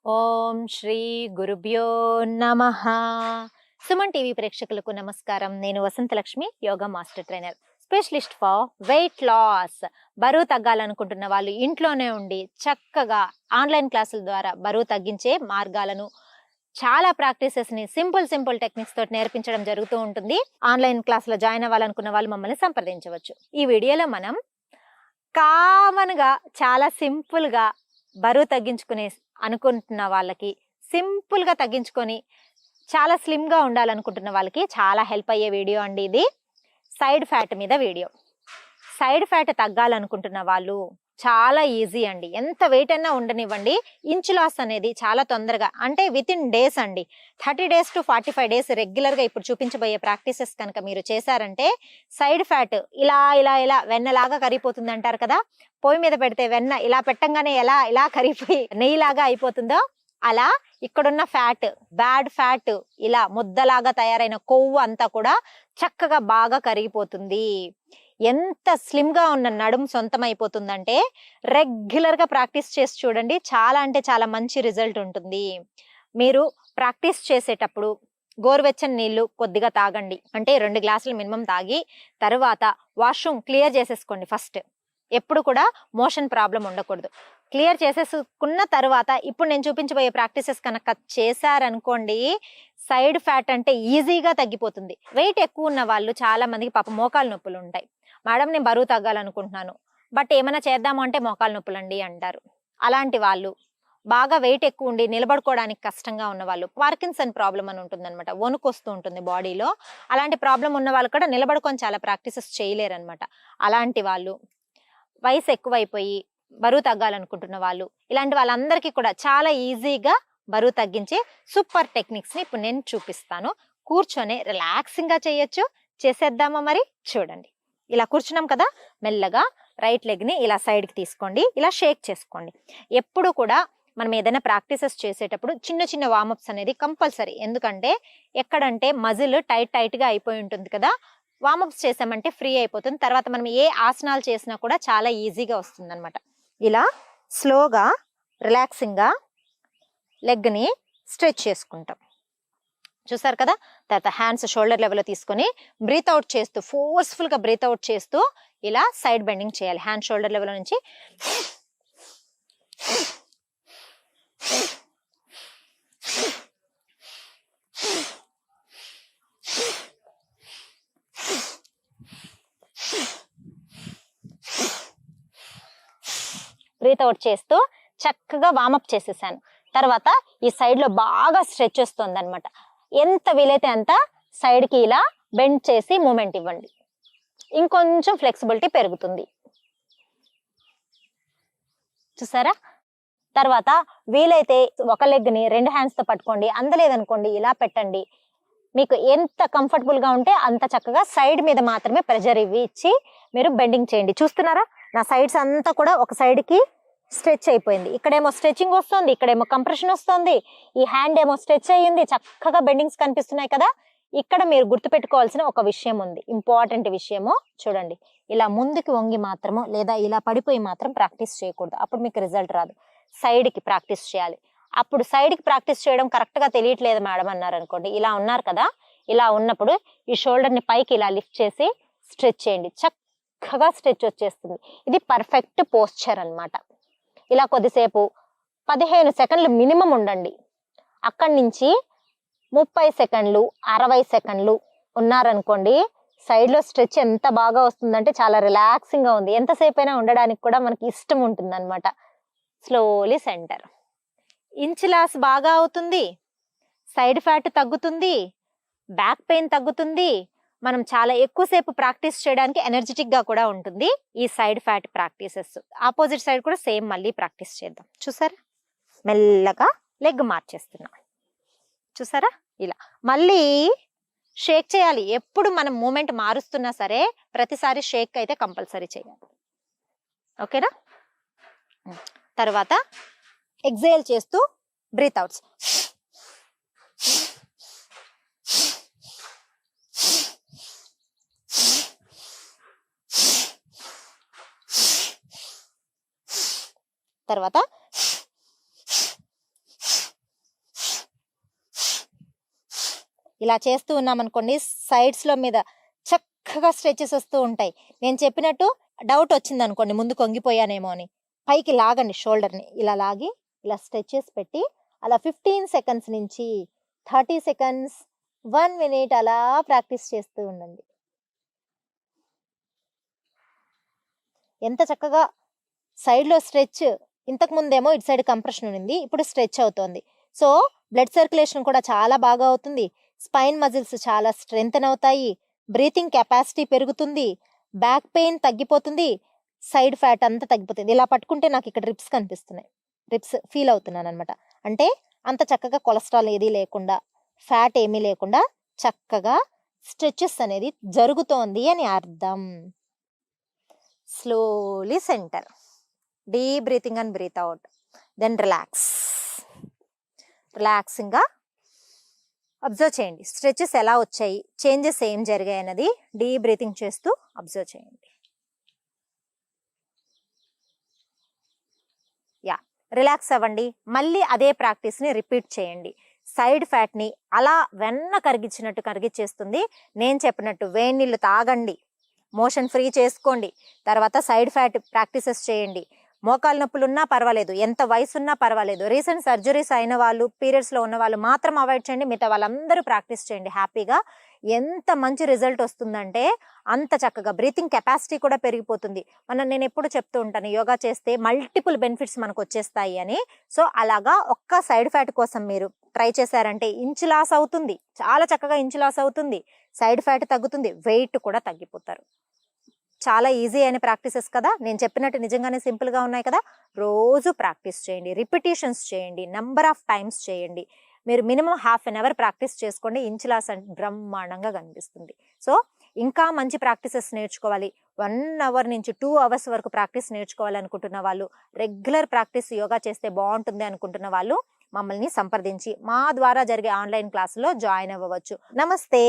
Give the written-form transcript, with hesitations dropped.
ఓం శ్రీ గురుభ్యో నమః. సుమన్ టీవీ ప్రేక్షకులకు నమస్కారం. నేను Vasanthalakshmi, yoga master trainer, specialist for weight loss. బరువు తగ్గాలనుకుంటున్న వాళ్ళు ఇంట్లోనే ఉండి చక్కగా ఆన్లైన్ క్లాసుల ద్వారా బరువు తగ్గించే మార్గాలను, చాలా ప్రాక్టీసెస్ ని సింపుల్ టెక్నిక్స్ తోటి నేర్పించడం జరుగుతూ ఉంటుంది. ఆన్లైన్ క్లాసులో జాయిన్ అవ్వాలనుకున్న వాళ్ళు మమ్మల్ని సంప్రదించవచ్చు. ఈ వీడియోలో మనం కామన్ గా చాలా సింపుల్ గా బరువు తగ్గించుకునే అనుకుంటున్న వాళ్ళకి, సింపుల్ గా తగ్గించుకొని చాలా స్లిమ్ గా ఉండాలనుకుంటున్న వాళ్ళకి చాలా హెల్ప్ అయ్యే వీడియో అండి ఇది. సైడ్ ఫ్యాట్ మీద వీడియో. సైడ్ ఫ్యాట్ తగ్గాలనుకుంటున్న వాళ్ళు చాలా ఈజీ అండి. ఎంత వెయిట్ అయినా ఉండనివ్వండి, ఇంచు లాస్ అనేది చాలా తొందరగా, అంటే విత్ ఇన్ డేస్ అండి. 30 days to 45 days రెగ్యులర్ గా ఇప్పుడు చూపించబోయే ప్రాక్టీసెస్ కనుక మీరు చేశారంటే సైడ్ ఫ్యాట్ ఇలా ఇలా ఇలా వెన్నలాగా కరిగిపోతుంది అంటారు కదా. పొయ్యి మీద పెడితే వెన్న ఇలా పెట్టంగానే ఎలా ఇలా కరిగిపోయి నెయ్యిలాగా అయిపోతుందో, అలా ఇక్కడున్న ఫ్యాట్, బ్యాడ్ ఫ్యాట్, ఇలా ముద్దలాగా తయారైన కొవ్వు అంతా కూడా చక్కగా బాగా కరిగిపోతుంది. ఎంత స్లిమ్ గా ఉన్న నడుము సొంతం అయిపోతుందంటే రెగ్యులర్ గా ప్రాక్టీస్ చేసి చూడండి, చాలా అంటే చాలా మంచి రిజల్ట్ ఉంటుంది. మీరు ప్రాక్టీస్ చేసేటప్పుడు గోరువెచ్చని నీళ్లు కొద్దిగా తాగండి, అంటే 2 గ్లాసులు మినిమం తాగి తర్వాత వాష్రూమ్ క్లియర్ చేసేసుకోండి. ఫస్ట్ ఎప్పుడు కూడా మోషన్ ప్రాబ్లం ఉండకూడదు. క్లియర్ చేసేసుకున్న తర్వాత ఇప్పుడు నేను చూపించబోయే ప్రాక్టీసెస్ కనుక చేశారనుకోండి, సైడ్ ఫ్యాట్ అంటే ఈజీగా తగ్గిపోతుంది. వెయిట్ ఎక్కువ ఉన్న వాళ్ళు చాలా మందికి పాపం మోకాలు నొప్పులు ఉంటాయి. మేడం నేను బరువు తగ్గాలనుకుంటున్నాను, బట్ ఏమైనా చేద్దాము అంటే మోకాలు నొప్పులండి అంటారు. అలాంటి వాళ్ళు, బాగా వెయిట్ ఎక్కువ ఉండి నిలబడుకోవడానికి కష్టంగా ఉన్న వాళ్ళు, పార్కిన్సన్ ప్రాబ్లం అని ఉంటుంది అనమాట, వణుకు వస్తూ ఉంటుంది బాడీలో. అలాంటి ప్రాబ్లం ఉన్న వాళ్ళు కూడా నిలబడుకొని చాలా ప్రాక్టీసెస్ చేయలేరు అనమాట. అలాంటి వాళ్ళు, వయసు ఎక్కువైపోయి బరువు తగ్గాలనుకుంటున్న వాళ్ళు, ఇలాంటి వాళ్ళందరికీ కూడా చాలా ఈజీగా బరువు తగ్గించే సూపర్ టెక్నిక్స్ ని ఇప్పుడు నేను చూపిస్తాను. కూర్చొని రిలాక్సింగ్ గా చేయొచ్చు. చేసేద్దామా మరి? చూడండి. ఇలా కూర్చున్నాం కదా, మెల్లగా రైట్ లెగ్ ని ఇలా సైడ్ కి తీసుకోండి, ఇలా షేక్ చేసుకోండి. ఎప్పుడు కూడా మనం ఏదైనా ప్రాక్టీసెస్ చేసేటప్పుడు చిన్న చిన్న వార్మప్స్ అనేది కంపల్సరీ. ఎందుకంటే ఎక్కడంటే మజిల్ టైట్ గా అయిపోయి ఉంటుంది కదా, వార్మప్స్ చేసామంటే ఫ్రీ అయిపోతుంది. తర్వాత మనం ఏ ఆసనాలు చేసినా కూడా చాలా ఈజీగా వస్తుంది అనమాట. ఇలా స్లోగా రిలాక్సింగ్ గా లెగ్ ని స్ట్రెచ్ చేసుకుంటాం. చూసారు కదా. తర్వాత హ్యాండ్స్ షోల్డర్ లెవెల్లో తీసుకొని బ్రీత్ అవుట్ చేస్తూ, ఫోర్స్ఫుల్ గా బ్రీత్ అవుట్ చేస్తూ ఇలా సైడ్ బెండింగ్ చేయాలి. హ్యాండ్ షోల్డర్ లెవెల్ నుంచి బ్రీత్ అవుట్ చేస్తూ చక్కగా వార్మప్ చేసేసాను. తర్వాత ఈ సైడ్ లో బాగా స్ట్రెచ్ వస్తుంది అనమాట. ఎంత వీలైతే అంత సైడ్ కి ఇలా బెండ్ చేసి మూమెంట్ ఇవ్వండి, ఇంకొంచెం ఫ్లెక్సిబిలిటీ పెరుగుతుంది. చూసారా. తర్వాత వీలైతే ఒక లెగ్ ని 2 హ్యాండ్స్ తో పట్టుకోండి, అందలేదనుకోండి ఇలా పెట్టండి. మీకు ఎంత కంఫర్టబుల్ గా ఉంటే అంత చక్కగా సైడ్ మీద మాత్రమే ప్రెజర్ ఇచ్చి మీరు బెండింగ్ చేయండి. చూస్తున్నారా, నా సైడ్స్ అంతా కూడా ఒక సైడ్ కి స్ట్రెచ్ అయిపోయింది. ఇక్కడేమో స్ట్రెచింగ్ వస్తుంది, ఇక్కడేమో కంప్రెషన్ వస్తుంది, ఈ హ్యాండ్ ఏమో స్ట్రెచ్ అయ్యింది, చక్కగా బెండింగ్స్ కనిపిస్తున్నాయి కదా. ఇక్కడ మీరు గుర్తుపెట్టుకోవాల్సిన ఒక విషయం ఉంది, ఇంపార్టెంట్ విషయము. చూడండి, ఇలా ముందుకు వంగి మాత్రము లేదా ఇలా పడిపోయి మాత్రం ప్రాక్టీస్ చేయకూడదు, అప్పుడు మీకు రిజల్ట్ రాదు. సైడ్ కి ప్రాక్టీస్ చేయాలి. అప్పుడు సైడ్ కి ప్రాక్టీస్ చేయడం కరెక్ట్ గా తెలియట్లేదు మేడం అన్నారు అనుకోండి, ఇలా ఉన్నారు కదా, ఇలా ఉన్నప్పుడు ఈ షోల్డర్ ని పైకి ఇలా లిఫ్ట్ చేసి స్ట్రెచ్ చేయండి. చక్కగా స్ట్రెచ్ వచ్చేస్తుంది. ఇది పర్ఫెక్ట్ పోస్చర్ అన్నమాట. ఇలా కొద్దిసేపు 15 సెకండ్లు మినిమం ఉండండి. అక్కడి నుంచి 30 సెకండ్లు 60 సెకండ్లు ఉన్నారనుకోండి, సైడ్ లో స్ట్రెచ్ ఎంత బాగా వస్తుందంటే చాలా రిలాక్సింగ్ గా ఉంది. ఎంతసేపు అయినా ఉండడానికి కూడా మనకి ఇష్టం ఉంటుంది అనమాట. Slowly centre. ఇంచ్ లాస్ బాగా అవుతుంది, సైడ్ ఫ్యాట్ తగ్గుతుంది, బ్యాక్ పెయిన్ తగ్గుతుంది. మనం చాలా ఎక్కువసేపు ప్రాక్టీస్ చేయడానికి ఎనర్జెటిక్ గా కూడా ఉంటుంది ఈ side fat practices. Opposite side కూడా సేమ్ మళ్ళీ ప్రాక్టీస్ చేద్దాం. చూసారా, మెల్లగా లెగ్ మార్చేస్తున్నా. చూసారా, ఇలా మళ్ళీ షేక్ చేయాలి. ఎప్పుడు మనం మూమెంట్ మారుస్తున్నా సరే ప్రతిసారి షేక్ అయితే కంపల్సరీ చేయాలి. ఓకేనా. తర్వాత ఎక్సేల్ చేస్తూ బ్రీత్ అవుట్స్. తర్వాత ఇలా చేస్తూ ఉన్నామనుకోండి, సైడ్స్లో మీద చక్కగా స్ట్రెచెస్ వస్తూ ఉంటాయి. నేను చెప్పినట్టు డౌట్ వచ్చింది అనుకోండి, ముందు కొంగిపోయానేమో అని, పైకి లాగండి షోల్డర్ని, ఇలా లాగి ఇలా స్ట్రెచెస్ పెట్టి అలా 15 సెకండ్స్ నుంచి 30 సెకండ్స్ 1 మినిట్ అలా ప్రాక్టీస్ చేస్తూ ఉండండి. ఎంత చక్కగా సైడ్లో స్ట్రెచ్, ఇంతకు ముందేమో ఇటు సైడ్ కంప్రెషన్ ఉంది, ఇప్పుడు స్ట్రెచ్ అవుతోంది. సో బ్లడ్ సర్క్యులేషన్ కూడా చాలా బాగా అవుతుంది, స్పైన్ మజిల్స్ చాలా స్ట్రెంగ్తన్ అవుతాయి, బ్రీతింగ్ కెపాసిటీ పెరుగుతుంది, బ్యాక్ పెయిన్ తగ్గిపోతుంది, సైడ్ ఫ్యాట్ అంతా తగ్గిపోతుంది. ఇలా పట్టుకుంటే నాకు ఇక్కడ రిప్స్ కనిపిస్తున్నాయి, రిప్స్ ఫీల్ అవుతున్నాను అనమాట. అంటే అంత చక్కగా కొలెస్ట్రాల్ ఏది లేకుండా, ఫ్యాట్ ఏమీ లేకుండా చక్కగా స్ట్రెచెస్ అనేది జరుగుతోంది అని అర్థం. Slowly centre, deep breathing and breathe out, then relax. రిలాక్సింగ్గా అబ్జర్వ్ చేయండి స్ట్రెచెస్ ఎలా వచ్చాయి, చేంజెస్ ఏం జరిగాయి అన్నది డీప్ బ్రీతింగ్ చేస్తూ అబ్జర్వ్ చేయండి. యా, రిలాక్స్ అవ్వండి. మళ్ళీ అదే ప్రాక్టీస్ని రిపీట్ చేయండి. సైడ్ ఫ్యాట్ని అలా వెన్న కరిగించినట్టు కరిగించేస్తుంది. నేను చెప్పినట్టు వేడి నీళ్ళు తాగండి, మోషన్ ఫ్రీ చేసుకోండి, తర్వాత సైడ్ ఫ్యాట్ ప్రాక్టీసెస్ చేయండి. మోకాలు నొప్పులు ఉన్నా పర్వాలేదు, ఎంత వయసు ఉన్నా పర్వాలేదు, రీసెంట్ సర్జరీస్ అయిన వాళ్ళు, పీరియడ్స్లో ఉన్న వాళ్ళు మాత్రం అవాయిడ్ చేయండి, మిగతా వాళ్ళందరూ ప్రాక్టీస్ చేయండి హ్యాపీగా. ఎంత మంచి రిజల్ట్ వస్తుందంటే అంత చక్కగా బ్రీతింగ్ కెపాసిటీ కూడా పెరిగిపోతుంది. నేను ఎప్పుడు చెప్తూ ఉంటాను, యోగా చేస్తే మల్టిపుల్ బెనిఫిట్స్ మనకు వచ్చేస్తాయి అని. సో అలాగా ఒక్క సైడ్ ఫ్యాట్ కోసం మీరు ట్రై చేశారంటే ఇంచు లాస్ అవుతుంది, చాలా చక్కగా ఇంచు లాస్ అవుతుంది, సైడ్ ఫ్యాట్ తగ్గుతుంది, వెయిట్ కూడా తగ్గిపోతారు. చాలా ఈజీ అయిన ప్రాక్టీసెస్ కదా, నేను చెప్పినట్టు నిజంగానే సింపుల్గా ఉన్నాయి కదా. రోజు ప్రాక్టీస్ చేయండి, రిపిటేషన్స్ చేయండి, నెంబర్ ఆఫ్ టైమ్స్ చేయండి. మీరు మినిమం ½ అన్ అవర్ ప్రాక్టీస్ చేసుకోండి, ఇంచ్ లాస్ బ్రహ్మాండంగా కనిపిస్తుంది. సో ఇంకా మంచి ప్రాక్టీసెస్ నేర్చుకోవాలి, 1 అవర్ నుంచి 2 అవర్స్ వరకు ప్రాక్టీస్ నేర్చుకోవాలనుకుంటున్న వాళ్ళు, రెగ్యులర్ ప్రాక్టీస్ యోగా చేస్తే బాగుంటుంది అనుకుంటున్న వాళ్ళు మమ్మల్ని సంప్రదించి మా ద్వారా జరిగే ఆన్లైన్ క్లాసులో జాయిన్ అవ్వవచ్చు. నమస్తే.